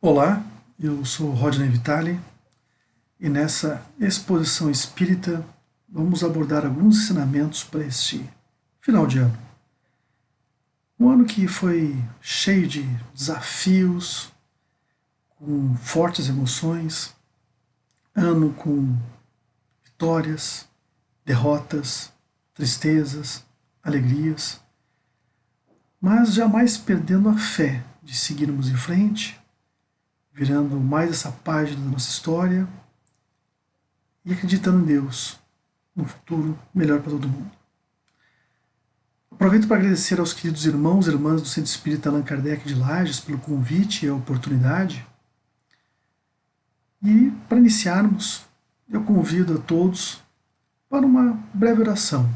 Olá, eu sou Rodney Vitali e nessa exposição espírita vamos abordar alguns ensinamentos para este final de ano. Um ano que foi cheio de desafios, com fortes emoções, ano com vitórias, derrotas, tristezas, alegrias, mas jamais perdendo a fé de seguirmos em frente, virando mais essa página da nossa história e acreditando em Deus, num futuro melhor para todo mundo. Aproveito para agradecer aos queridos irmãos e irmãs do Centro Espírita Allan Kardec de Lages pelo convite e a oportunidade. E para iniciarmos, eu convido a todos para uma breve oração.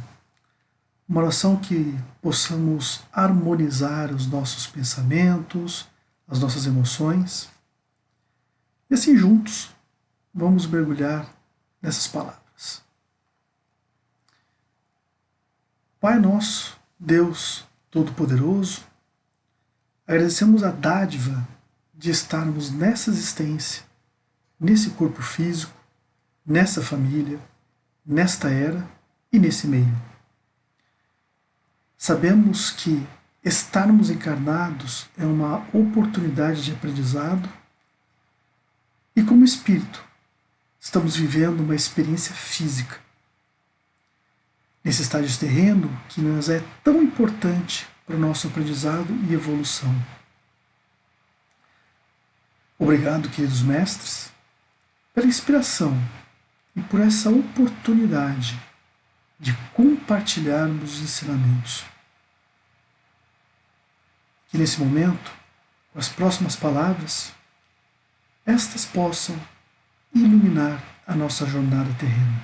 Uma oração que possamos harmonizar os nossos pensamentos, as nossas emoções. E assim juntos, vamos mergulhar nessas palavras. Pai nosso, Deus Todo-Poderoso, agradecemos a dádiva de estarmos nessa existência, nesse corpo físico, nessa família, nesta era e nesse meio. Sabemos que estarmos encarnados é uma oportunidade de aprendizado e, como espírito, estamos vivendo uma experiência física. Nesse estágio terreno que nos é tão importante para o nosso aprendizado e evolução. Obrigado, queridos mestres, pela inspiração e por essa oportunidade de compartilharmos os ensinamentos. Que nesse momento, com as próximas palavras, estas possam iluminar a nossa jornada terrena.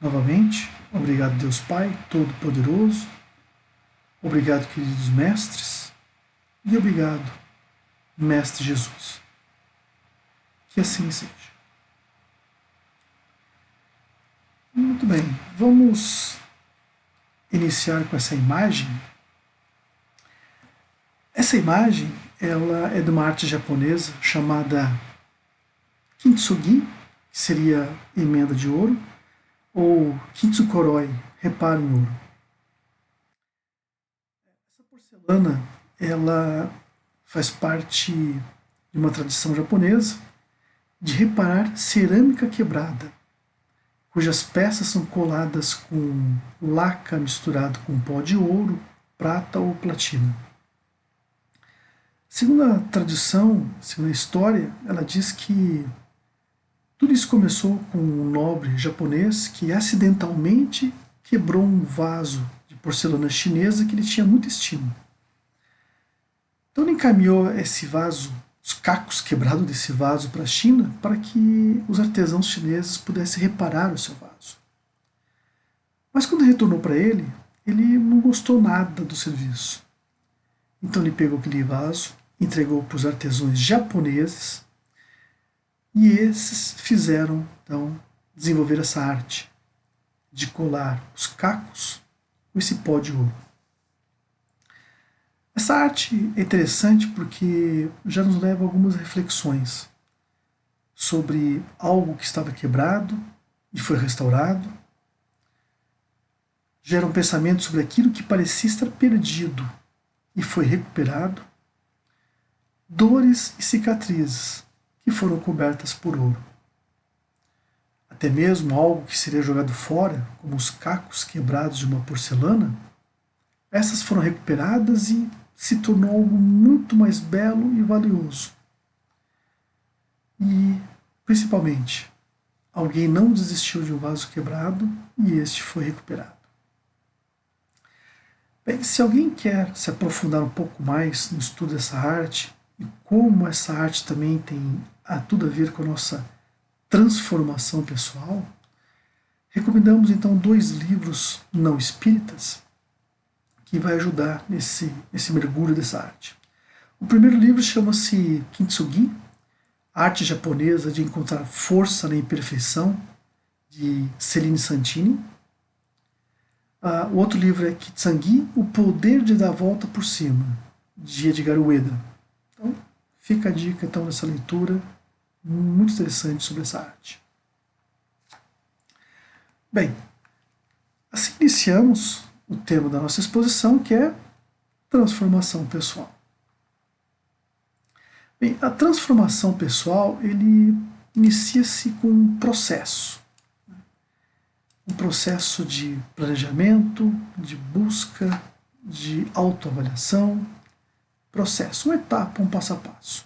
Novamente, obrigado Deus Pai Todo-Poderoso, obrigado queridos mestres e obrigado Mestre Jesus. Que assim seja. Muito bem, vamos iniciar com essa imagem. Essa imagem ela é de uma arte japonesa chamada Kintsugi, que seria emenda de ouro, ou Kitsukoroi, reparo em ouro. Essa porcelana ela faz parte de uma tradição japonesa de reparar cerâmica quebrada, cujas peças são coladas com laca misturado com pó de ouro, prata ou platina. Segundo a tradição, segundo a história, ela diz que tudo isso começou com um nobre japonês que acidentalmente quebrou um vaso de porcelana chinesa que ele tinha muita estima. Então ele encaminhou esse vaso, os cacos quebrados desse vaso para a China, para que os artesãos chineses pudessem reparar o seu vaso. Mas quando retornou para ele não gostou nada do serviço. Então ele pegou aquele vaso, entregou para os artesãos japoneses, e esses fizeram, então, desenvolver essa arte de colar os cacos com esse pó de ouro. Essa arte é interessante porque já nos leva a algumas reflexões sobre algo que estava quebrado e foi restaurado. Gera um pensamento sobre aquilo que parecia estar perdido e foi recuperado. Dores e cicatrizes que foram cobertas por ouro. Até mesmo algo que seria jogado fora, como os cacos quebrados de uma porcelana, essas foram recuperadas e se tornou algo muito mais belo e valioso. E, principalmente, alguém não desistiu de um vaso quebrado e este foi recuperado. Bem, se alguém quer se aprofundar um pouco mais no estudo dessa arte, e como essa arte também tem tudo a ver com a nossa transformação pessoal, recomendamos então 2 livros não espíritas que vai ajudar nesse mergulho dessa arte. O primeiro livro chama-se Kintsugi, Arte Japonesa de Encontrar Força na Imperfeição, de Celine Santini. O outro livro é Kitsangi, O Poder de Dar a Volta por Cima, de Edgar Ueda. Então, fica a dica então dessa leitura muito interessante sobre essa arte. Bem, assim iniciamos o tema da nossa exposição, que é transformação pessoal. Bem, a transformação pessoal, ele inicia-se com um processo de planejamento, de busca, de autoavaliação, processo, uma etapa, um passo a passo.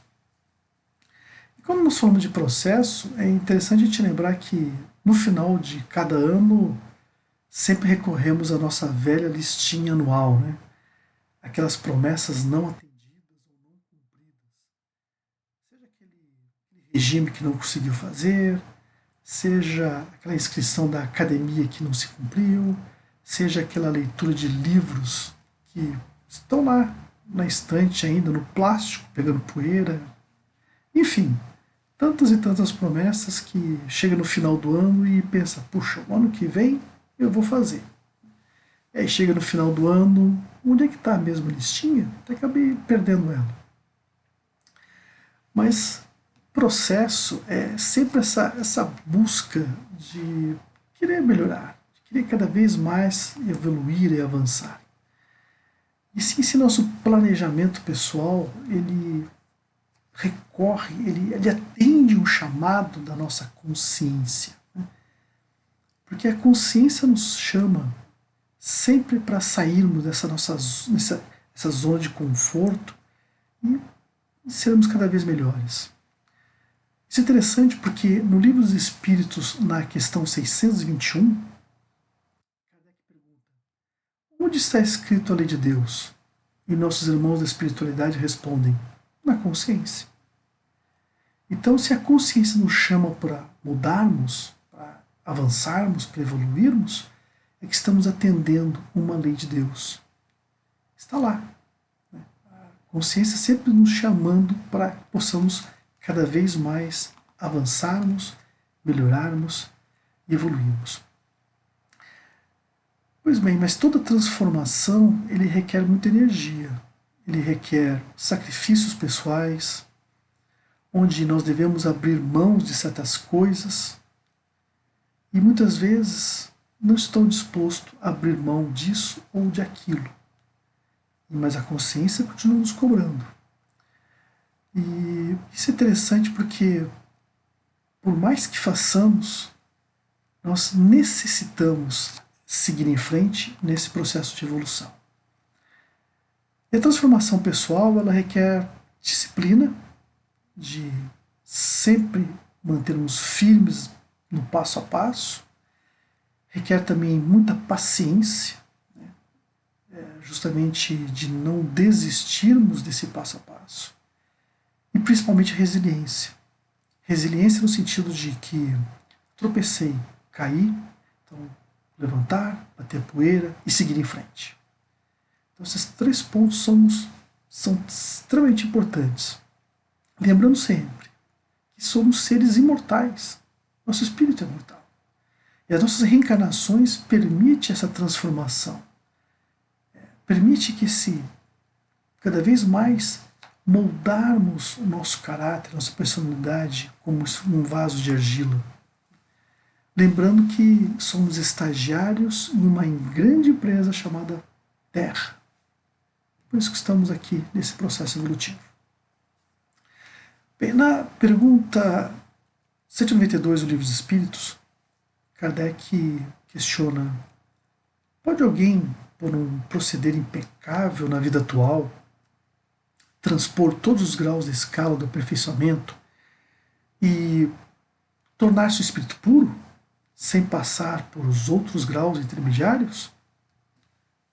E quando nós falamos de processo, é interessante a gente lembrar que no final de cada ano sempre recorremos à nossa velha listinha anual, né? Aquelas promessas não atendidas ou não cumpridas. Seja aquele regime que não conseguiu fazer, seja aquela inscrição da academia que não se cumpriu, seja aquela leitura de livros que estão lá na estante ainda, no plástico, pegando poeira. Enfim, tantas e tantas promessas que chega no final do ano e pensa, puxa, o ano que vem eu vou fazer. E aí chega no final do ano, onde é que está a mesma listinha? Até acabei perdendo ela. Mas processo é sempre essa busca de querer melhorar, de querer cada vez mais evoluir e avançar. E sim, esse nosso planejamento pessoal, ele recorre, ele atende um chamado da nossa consciência. Né? Porque a consciência nos chama sempre para sairmos dessa zona de conforto e sermos cada vez melhores. Isso é interessante porque no Livro dos Espíritos, na questão 621, Kardec pergunta: onde está escrito a lei de Deus? E nossos irmãos da espiritualidade respondem: na consciência. Então, se a consciência nos chama para mudarmos, para avançarmos, para evoluirmos, é que estamos atendendo uma lei de Deus. Está lá. A consciência sempre nos chamando para que possamos cada vez mais avançarmos, melhorarmos e evoluirmos. Pois bem, mas toda transformação ele requer muita energia, ele requer sacrifícios pessoais, onde nós devemos abrir mãos de certas coisas e muitas vezes não estou disposto a abrir mão disso ou de aquilo. Mas a consciência continua nos cobrando. E isso é interessante porque, por mais que façamos, nós necessitamos seguir em frente nesse processo de evolução. E a transformação pessoal, ela requer disciplina, de sempre mantermos firmes no passo a passo, requer também muita paciência, né? Justamente de não desistirmos desse passo a passo. E principalmente resiliência. Resiliência no sentido de que tropecei, caí, então levantar, bater poeira e seguir em frente. Então esses 3 pontos são extremamente importantes. Lembrando sempre que somos seres imortais. Nosso espírito é mortal. E as nossas reencarnações permitem essa transformação. Permite que cada vez mais moldarmos o nosso caráter, nossa personalidade como um vaso de argila. Lembrando que somos estagiários em uma grande empresa chamada Terra. Por isso que estamos aqui nesse processo evolutivo. Bem, na pergunta 192 do Livro dos Espíritos, Kardec questiona: pode alguém, por um proceder impecável na vida atual, transpor todos os graus da escala do aperfeiçoamento e tornar-se um espírito puro, sem passar por os outros graus intermediários?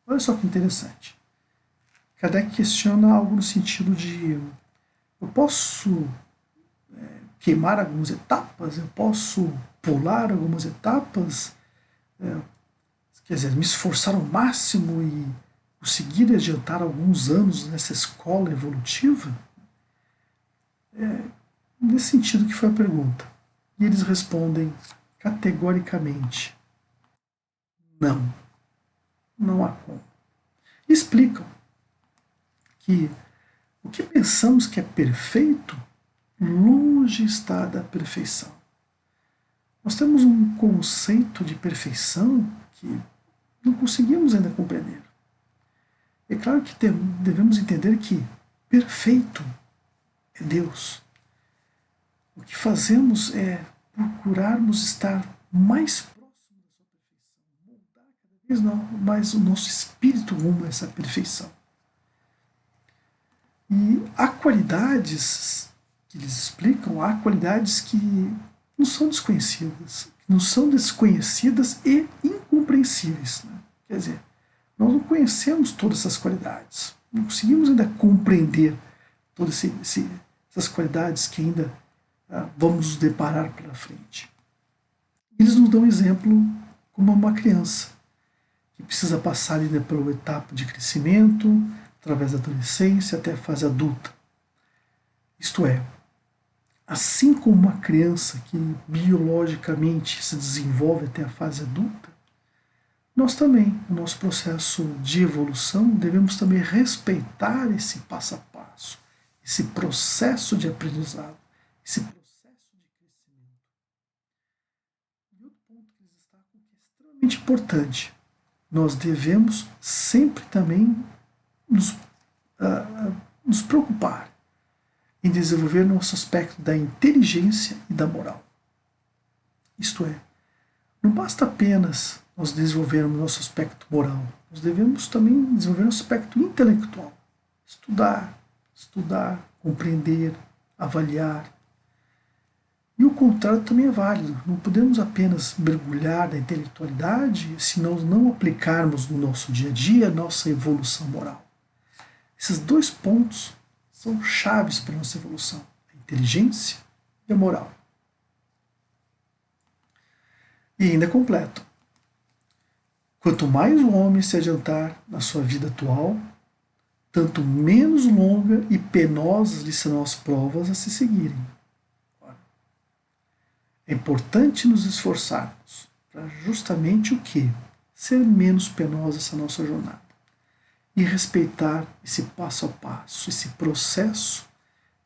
Olha só que interessante. Kardec questiona algo no sentido de: eu posso queimar algumas etapas, eu posso pular algumas etapas, quer dizer, me esforçar ao máximo e conseguir adiantar alguns anos nessa escola evolutiva? Nesse sentido que foi a pergunta. E eles respondem categoricamente: não, não há como. E explicam que O que pensamos que é perfeito, longe está da perfeição. Nós temos um conceito de perfeição que não conseguimos ainda compreender. É claro que devemos entender que perfeito é Deus. O que fazemos é procurarmos estar mais próximo da sua perfeição, moldar cada vez mais o nosso espírito rumo a essa perfeição. E há qualidades que eles explicam, há qualidades que não são desconhecidas e incompreensíveis. Né? Quer dizer, nós não conhecemos todas essas qualidades, não conseguimos ainda compreender todas essas qualidades que ainda vamos nos deparar pela frente. Eles nos dão um exemplo como uma criança que precisa passar ainda pela etapa de crescimento, através da adolescência até a fase adulta. Isto é, assim como uma criança que biologicamente se desenvolve até a fase adulta, nós também, no nosso processo de evolução, devemos também respeitar esse passo a passo, esse processo de aprendizado, esse processo de crescimento. E outro ponto que eles destacam que é extremamente importante, nós devemos sempre também nos preocupar em desenvolver nosso aspecto da inteligência e da moral. Isto é, não basta apenas nós desenvolvermos nosso aspecto moral, nós devemos também desenvolver nosso aspecto intelectual. Estudar, compreender, avaliar. E o contrário também é válido. Não podemos apenas mergulhar na intelectualidade se nós não aplicarmos no nosso dia a dia a nossa evolução moral. Esses dois pontos são chaves para a nossa evolução, a inteligência e a moral. E ainda completo. Quanto mais o homem se adiantar na sua vida atual, tanto menos longa e penosas lhe serão as provas a se seguirem. É importante nos esforçarmos para justamente o quê? Ser menos penosa essa nossa jornada. E respeitar esse passo a passo, esse processo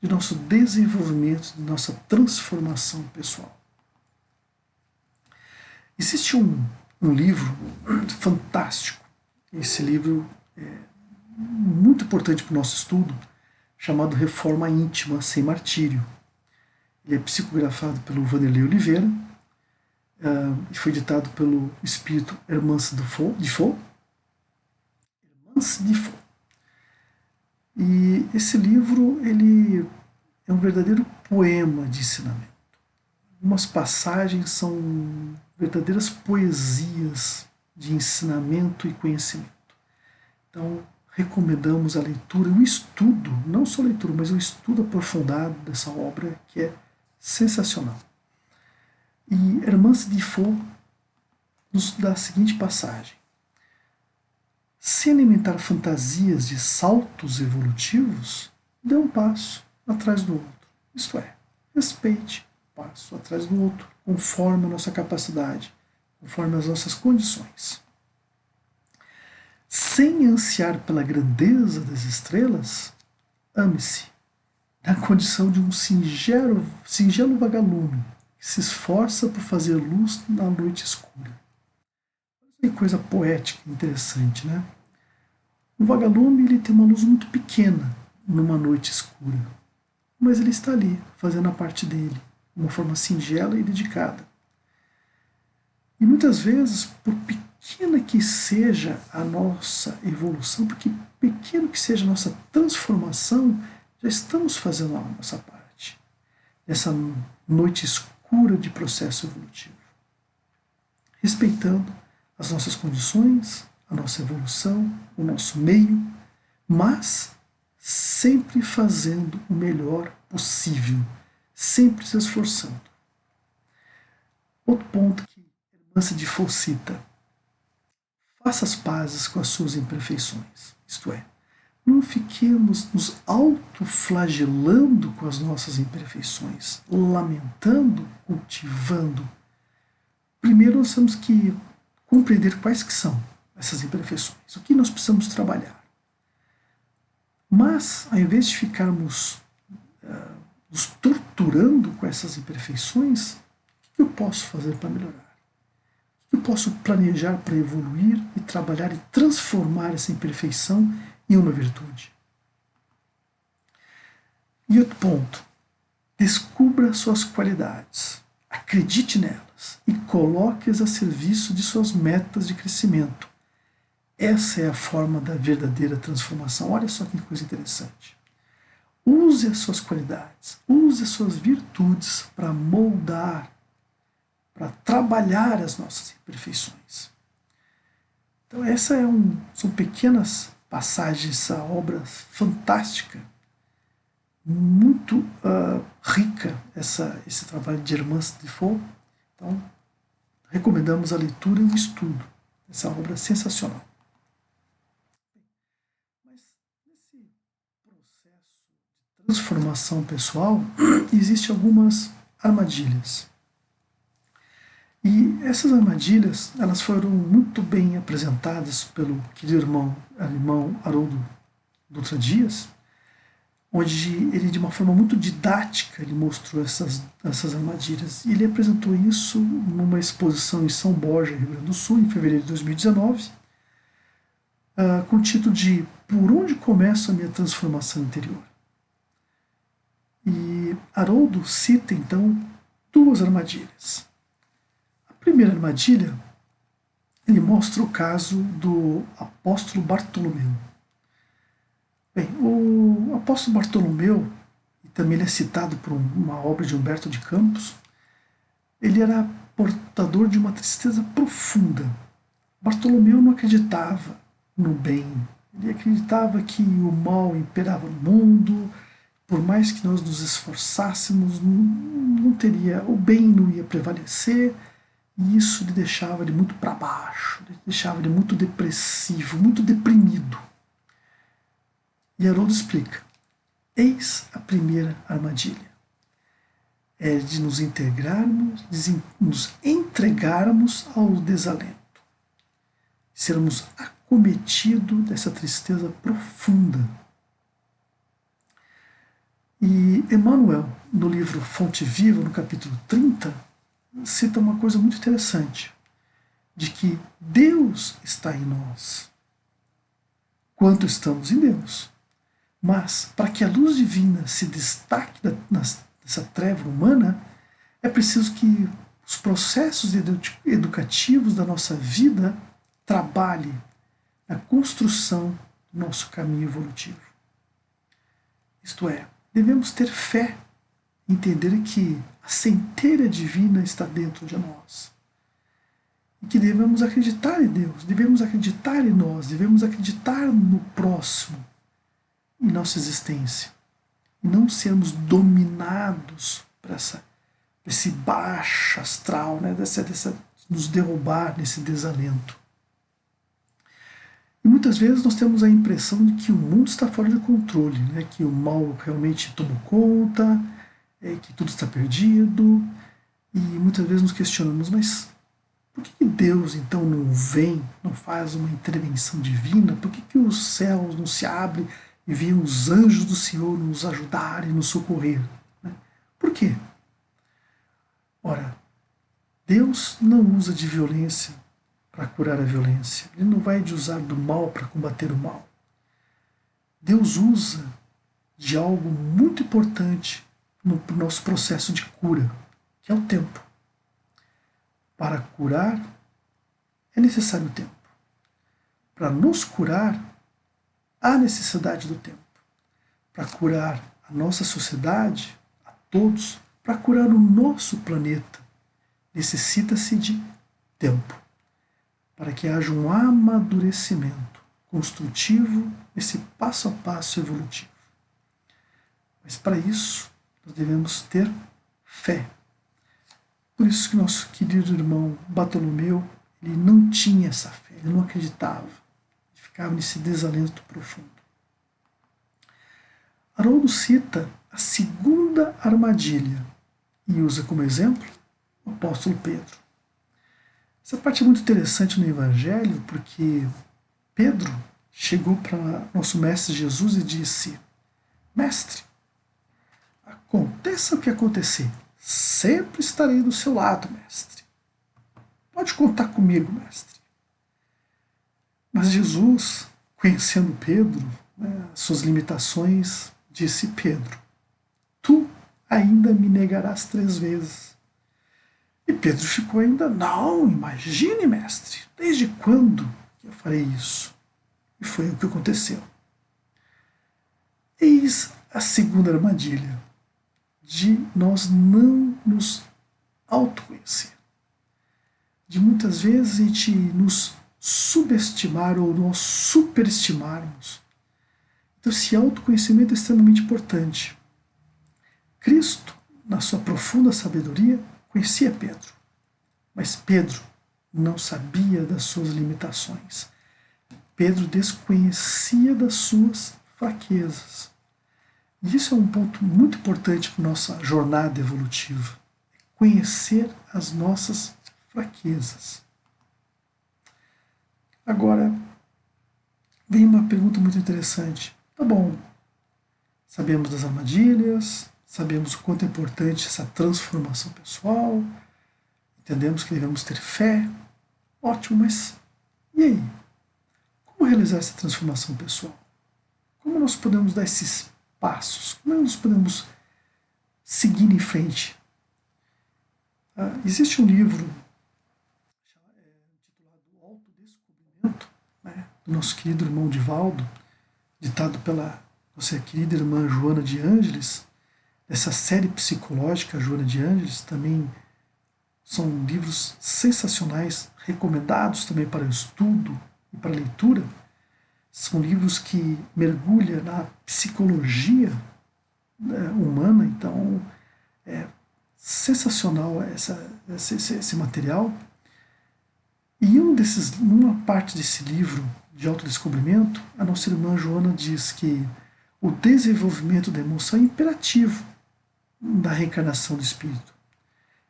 de nosso desenvolvimento, de nossa transformação pessoal. Existe um livro fantástico, esse livro é muito importante para o nosso estudo, chamado Reforma Íntima Sem Martírio. Ele é psicografado pelo Vanderlei Oliveira e foi editado pelo espírito Hermance Defoe. E esse livro ele é um verdadeiro poema de ensinamento. Algumas passagens são verdadeiras poesias de ensinamento e conhecimento. Então, recomendamos a leitura, o estudo, não só a leitura, mas o estudo aprofundado dessa obra, que é sensacional. E Hermance Defoe nos dá a seguinte passagem: se alimentar fantasias de saltos evolutivos, dê um passo atrás do outro. Isto é, respeite um passo atrás do outro, conforme a nossa capacidade, conforme as nossas condições. Sem ansiar pela grandeza das estrelas, ame-se, na condição de um singelo vagalume que se esforça por fazer luz na noite escura. Que coisa poética, interessante, né? O vagalume ele tem uma luz muito pequena numa noite escura, mas ele está ali, fazendo a parte dele, de uma forma singela e dedicada. E muitas vezes, por pequena que seja a nossa evolução, porque pequeno que seja a nossa transformação, já estamos fazendo a nossa parte, nessa noite escura de processo evolutivo. Respeitando as nossas condições, a nossa evolução, o nosso meio, mas sempre fazendo o melhor possível, sempre se esforçando. Outro ponto que Hermance Defoe cita: faça as pazes com as suas imperfeições, isto é, não fiquemos nos autoflagelando com as nossas imperfeições, lamentando, cultivando. Primeiro nós temos que compreender quais que são essas imperfeições, o que nós precisamos trabalhar. Mas, ao invés de ficarmos nos torturando com essas imperfeições, o que eu posso fazer para melhorar? O que eu posso planejar para evoluir e trabalhar e transformar essa imperfeição em uma virtude? E outro ponto, descubra suas qualidades, acredite nelas e coloque-as a serviço de suas metas de crescimento. Essa é a forma da verdadeira transformação. Olha só que coisa interessante. Use as suas qualidades, use as suas virtudes para moldar, para trabalhar as nossas imperfeições. Então são pequenas passagens, essa obra fantástica, muito rica, esse trabalho de Hermance Defoe. Então, recomendamos a leitura e o estudo dessa obra sensacional. Mas nesse processo de transformação pessoal, existem algumas armadilhas. E essas armadilhas, elas foram muito bem apresentadas pelo querido irmão Haroldo Dutra Dias, onde ele, de uma forma muito didática, ele mostrou essas armadilhas. E ele apresentou isso numa exposição em São Borja, Rio Grande do Sul, em fevereiro de 2019, com o título de Por onde começa a minha transformação interior? E Haroldo cita, então, duas armadilhas. A primeira armadilha, ele mostra o caso do apóstolo Bartolomeu. Bem, o apóstolo Bartolomeu, e também ele é citado por uma obra de Humberto de Campos, ele era portador de uma tristeza profunda. Bartolomeu não acreditava no bem, ele acreditava que o mal imperava no mundo, por mais que nós nos esforçássemos, o bem não ia prevalecer, e isso lhe deixava ele muito para baixo, lhe deixava ele muito depressivo, muito deprimido. E Haroldo explica, eis a primeira armadilha, é de nos entregarmos ao desalento, sermos acometidos dessa tristeza profunda. E Emmanuel, no livro Fonte Viva, no capítulo 30, cita uma coisa muito interessante, de que Deus está em nós, quanto estamos em Deus. Mas, para que a luz divina se destaque nessa treva humana, é preciso que os processos educativos da nossa vida trabalhem na construção do nosso caminho evolutivo. Isto é, devemos ter fé, entender que a centelha divina está dentro de nós. E que devemos acreditar em Deus, devemos acreditar em nós, devemos acreditar no próximo, em nossa existência, e não sermos dominados por esse baixo astral, né, nos derrubar nesse desalento. E muitas vezes nós temos a impressão de que o mundo está fora de controle, né, que o mal realmente tomou conta, que tudo está perdido, e muitas vezes nos questionamos, mas por que Deus então não vem, não faz uma intervenção divina? Por que os céus não se abrem e vêm os anjos do Senhor nos ajudar e nos socorrer? Por quê? Ora, Deus não usa de violência para curar a violência. Ele não vai usar do mal para combater o mal. Deus usa de algo muito importante no nosso processo de cura, que é o tempo. Para curar é necessário o tempo. Para nos curar, há necessidade do tempo. Para curar a nossa sociedade, a todos, para curar o nosso planeta, necessita-se de tempo. Para que haja um amadurecimento construtivo, esse passo a passo evolutivo. Mas para isso, nós devemos ter fé. Por isso que nosso querido irmão Bartolomeu, ele não tinha essa fé, ele não acreditava, ele ficava nesse desalento profundo. Haroldo cita a segunda armadilha e usa como exemplo o apóstolo Pedro. Essa parte é muito interessante no Evangelho, porque Pedro chegou para nosso Mestre Jesus e disse: Mestre, aconteça o que acontecer, sempre estarei do seu lado, mestre. Pode contar comigo, mestre. Mas Jesus, conhecendo Pedro, suas limitações, disse: Pedro, tu ainda me negarás 3 vezes. E Pedro ficou ainda: não, imagine, mestre, desde quando eu farei isso? E foi o que aconteceu. Eis a segunda armadilha, de nós não nos autoconhecer. De muitas vezes a gente nos subestimar ou nós superestimarmos. Então, esse autoconhecimento é extremamente importante. Cristo, na sua profunda sabedoria, conhecia Pedro, mas Pedro não sabia das suas limitações. Pedro desconhecia das suas fraquezas. E isso é um ponto muito importante para a nossa jornada evolutiva. Conhecer as nossas fraquezas. Agora, vem uma pergunta muito interessante. Tá bom, sabemos das armadilhas, sabemos o quanto é importante essa transformação pessoal, entendemos que devemos ter fé. Ótimo, mas e aí? Como realizar essa transformação pessoal? Como nós podemos dar esses passos? Como nós podemos seguir em frente? Existe um livro intitulado Autodescobrimento, do nosso querido irmão Divaldo, ditado pela nossa querida irmã Joana de Ângeles, dessa série psicológica Joana de Ângeles. Também são livros sensacionais, recomendados também para o estudo e para a leitura. São livros que mergulham na psicologia humana, então é sensacional esse material. E numa parte desse livro de autodescobrimento, a nossa irmã Joana diz que o desenvolvimento da emoção é imperativo da reencarnação do espírito,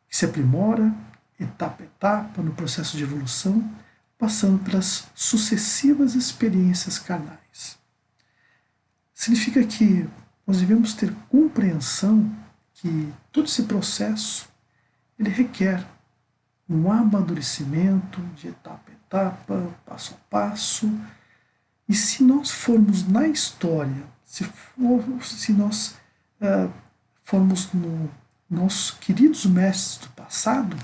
que se aprimora etapa a etapa no processo de evolução, passando pelas sucessivas experiências carnais. Significa que nós devemos ter compreensão que todo esse processo ele requer um amadurecimento de etapa a etapa, passo a passo. E se nós formos na história, se nós formos nos nossos queridos mestres do passado,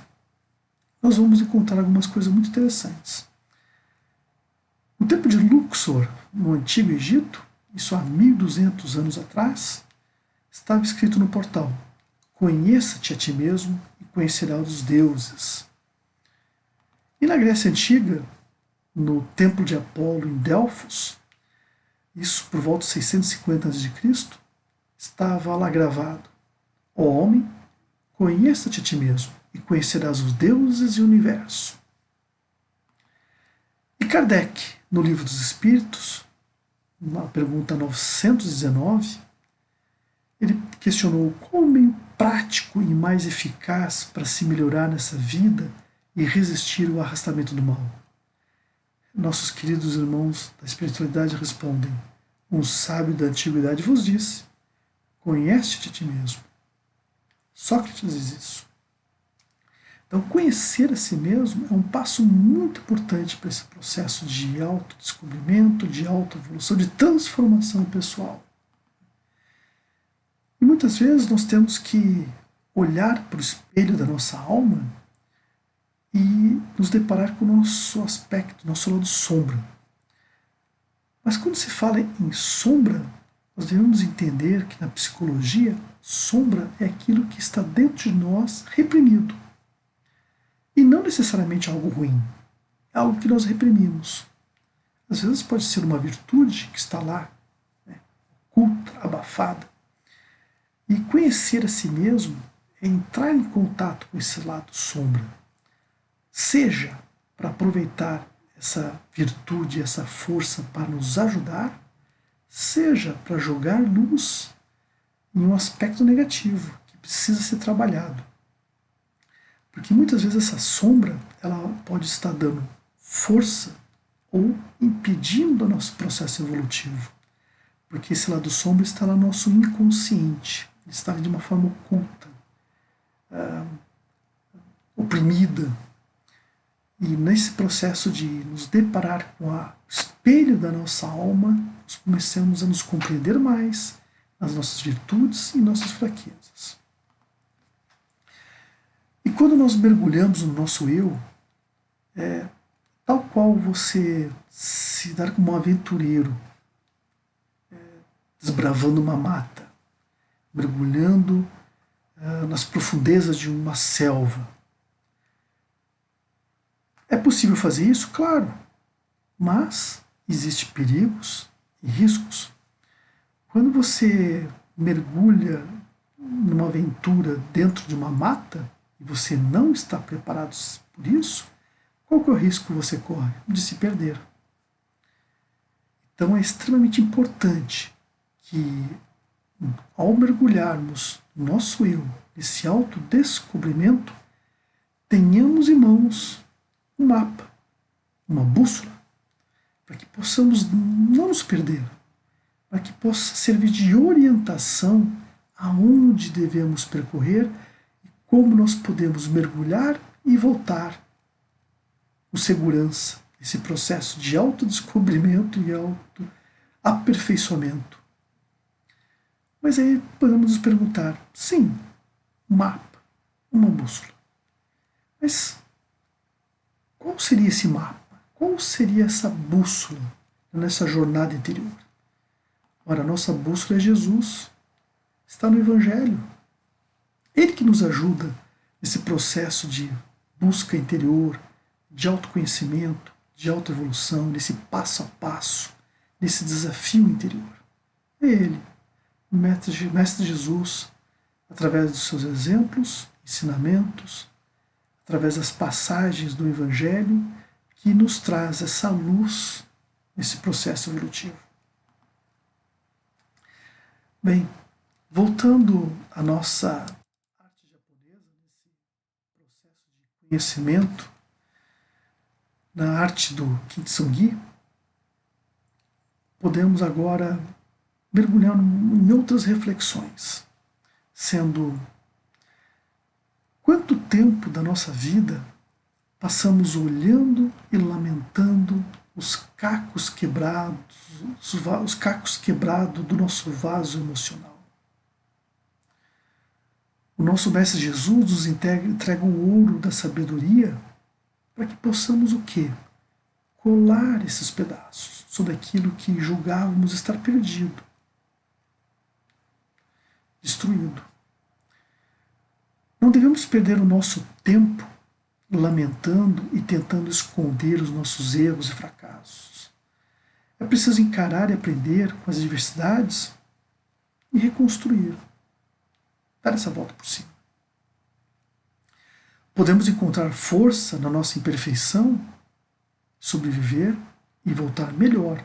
nós vamos encontrar algumas coisas muito interessantes. No tempo de Luxor, no Antigo Egito, isso há 1200 anos atrás, estava escrito no portal: conheça-te a ti mesmo e conhecerás os deuses. E na Grécia Antiga, no templo de Apolo em Delfos, isso por volta de 650 a.C., estava lá gravado: ó homem, conheça-te a ti mesmo e conhecerás os deuses e o universo. E Kardec, no Livro dos Espíritos, na pergunta 919, ele questionou qual o meio prático e mais eficaz para se melhorar nessa vida e resistir ao arrastamento do mal. Nossos queridos irmãos da espiritualidade respondem: um sábio da antiguidade vos disse: conhece-te a ti mesmo. Sócrates diz isso. Então, conhecer a si mesmo é um passo muito importante para esse processo de autodescobrimento, de autoevolução, de transformação pessoal. E muitas vezes nós temos que olhar para o espelho da nossa alma e nos deparar com o nosso aspecto, nosso lado sombra. Mas quando se fala em sombra, nós devemos entender que na psicologia, sombra é aquilo que está dentro de nós reprimido. E não necessariamente algo ruim, é algo que nós reprimimos. Às vezes pode ser uma virtude que está lá, oculta, abafada. E conhecer a si mesmo é entrar em contato com esse lado sombra, seja para aproveitar essa virtude, essa força para nos ajudar, seja para jogar luz em um aspecto negativo que precisa ser trabalhado. Porque muitas vezes essa sombra ela pode estar dando força ou impedindo o nosso processo evolutivo. Porque esse lado sombra está no nosso inconsciente, está de uma forma oculta, oprimida. E nesse processo de nos deparar com o espelho da nossa alma, nós começamos a nos compreender mais nas nossas virtudes e nossas fraquezas. E quando nós mergulhamos no nosso eu, tal qual você se dar como um aventureiro, desbravando uma mata, mergulhando nas profundezas de uma selva. É possível fazer isso? Claro, mas existem perigos e riscos. Quando você mergulha numa aventura dentro de uma mata e você não está preparado por isso, qual que é o risco que você corre? De se perder. Então é extremamente importante que, ao mergulharmos no nosso eu, nesse autodescobrimento, tenhamos em mãos um mapa, uma bússola, para que possamos não nos perder, para que possa servir de orientação aonde devemos percorrer e como nós podemos mergulhar e voltar com segurança esse processo de autodescobrimento e autoaperfeiçoamento. Mas aí podemos nos perguntar, sim, um mapa, uma bússola. Mas qual seria esse mapa? Qual seria essa bússola nessa jornada interior? Ora, a nossa bússola é Jesus, está no Evangelho. Ele que nos ajuda nesse processo de busca interior, de autoconhecimento, de autoevolução, nesse passo a passo, nesse desafio interior. É Ele, o Mestre Jesus, através dos seus exemplos, ensinamentos, através das passagens do Evangelho, que nos traz essa luz nesse processo evolutivo. Bem, voltando à nossa arte japonesa, nesse processo de conhecimento, na arte do Kintsugi, podemos agora mergulhar em outras reflexões, sendo quanto tempo da nossa vida passamos olhando e lamentando os cacos quebrados do nosso vaso emocional. O nosso Mestre Jesus nos entrega o ouro da sabedoria para que possamos o quê? Colar esses pedaços sobre aquilo que julgávamos estar perdido, destruído. Não devemos perder o nosso tempo lamentando e tentando esconder os nossos erros e fracassos. É preciso encarar e aprender com as adversidades e reconstruir, dar essa volta por cima. Podemos encontrar força na nossa imperfeição, sobreviver e voltar melhor.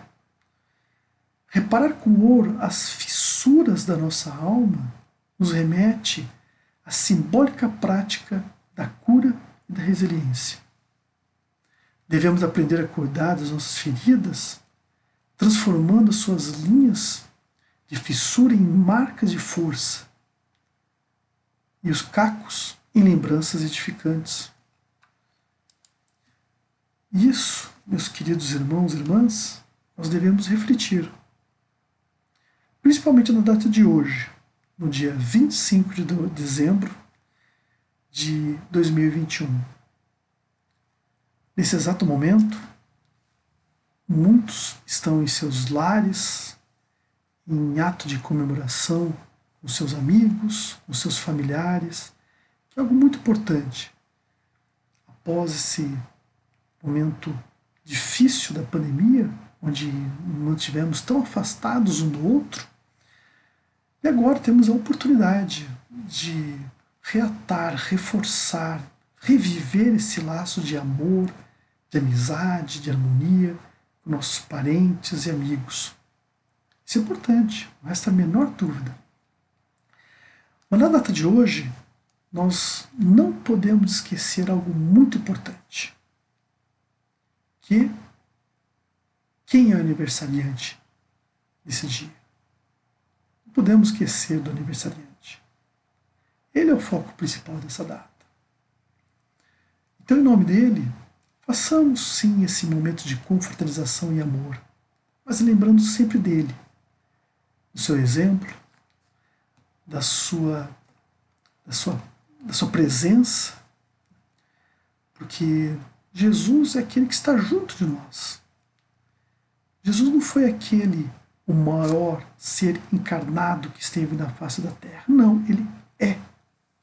Reparar com ouro as fissuras da nossa alma nos remete à simbólica prática da cura e da resiliência. Devemos aprender a cuidar das nossas feridas, transformando as suas linhas de fissura em marcas de força e os cacos em lembranças edificantes. Isso, meus queridos irmãos e irmãs, nós devemos refletir. Principalmente na data de hoje, no dia 25 de dezembro de 2021. Nesse exato momento, muitos estão em seus lares, em ato de comemoração com seus amigos, com seus familiares, que é algo muito importante. Após esse momento difícil da pandemia, onde nos mantivemos tão afastados um do outro, e agora temos a oportunidade de reatar, reforçar, reviver esse laço de amor, de amizade, de harmonia com nossos parentes e amigos. Isso é importante, não resta a menor dúvida. Mas na data de hoje, nós não podemos esquecer algo muito importante, que Quem é o aniversariante desse dia? Não podemos esquecer do aniversariante. Ele é o foco principal dessa data. Então, em nome dele, façamos sim esse momento de confraternização e amor, mas lembrando sempre dele, do seu exemplo, da sua presença, porque Jesus é aquele que está junto de nós. Jesus não foi o maior ser encarnado que esteve na face da terra. Não, ele é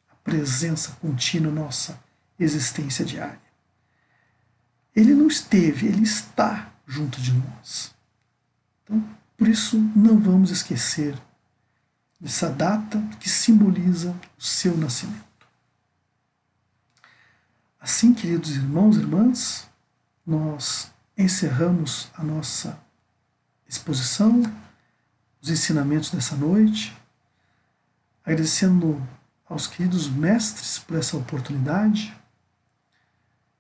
a presença contínua nossa existência diária. Ele não esteve, ele está junto de nós. Então, por isso, não vamos esquecer dessa data que simboliza o seu nascimento. Assim, queridos irmãos e irmãs, nós encerramos a nossa exposição, os ensinamentos dessa noite, agradecendo aos queridos mestres por essa oportunidade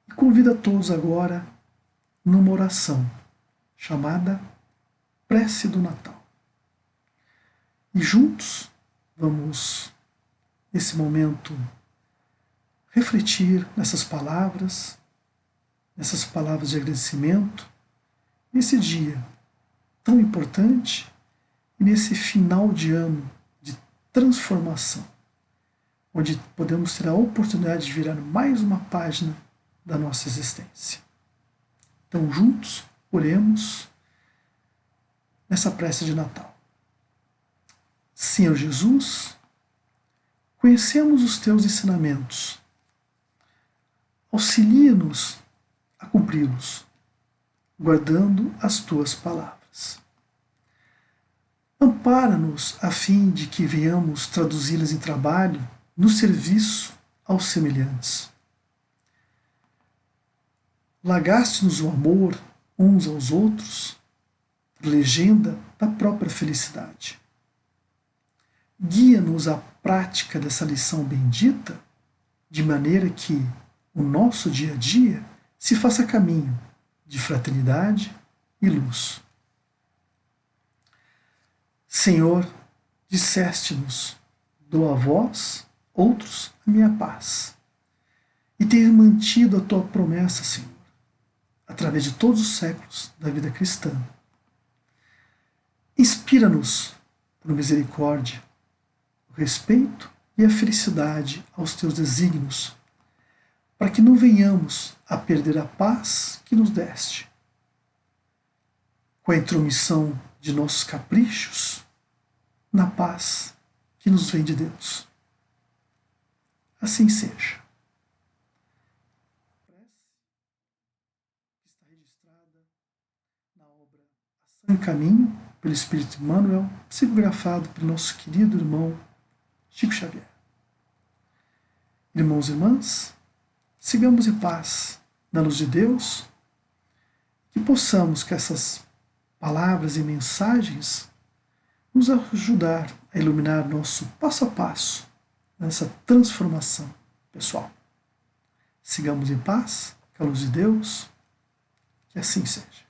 e convido a todos agora numa oração chamada Prece do Natal. E juntos vamos, nesse momento, refletir nessas palavras de agradecimento, nesse dia tão importante e nesse final de ano de transformação, onde podemos ter a oportunidade de virar mais uma página da nossa existência. Então, juntos, oremos nessa prece de Natal. Senhor Jesus, conhecemos os teus ensinamentos. Auxilia-nos a cumpri-los, guardando as tuas palavras. Ampara-nos a fim de que venhamos traduzi-las em trabalho no serviço aos semelhantes. Lagaste-nos o amor uns aos outros, legenda da própria felicidade. Guia-nos à prática dessa lição bendita, de maneira que o nosso dia a dia se faça caminho de fraternidade e luz. Senhor, disseste-nos, dou a vós, outros, a minha paz. E tens mantido a tua promessa, Senhor, através de todos os séculos da vida cristã. Inspira-nos, por misericórdia, o respeito e a felicidade aos teus desígnios, para que não venhamos a perder a paz que nos deste. Com a intromissão de nossos caprichos, na paz que nos vem de Deus. Assim seja. Está registrada na obra Ação e Caminho, pelo Espírito Emmanuel, psicografado pelo nosso querido irmão Chico Xavier. Irmãos e irmãs, sigamos em paz na luz de Deus, que possamos, que essas palavras e mensagens nos ajudar a iluminar nosso passo a passo nessa transformação pessoal. Sigamos em paz, com a luz de Deus, que assim seja.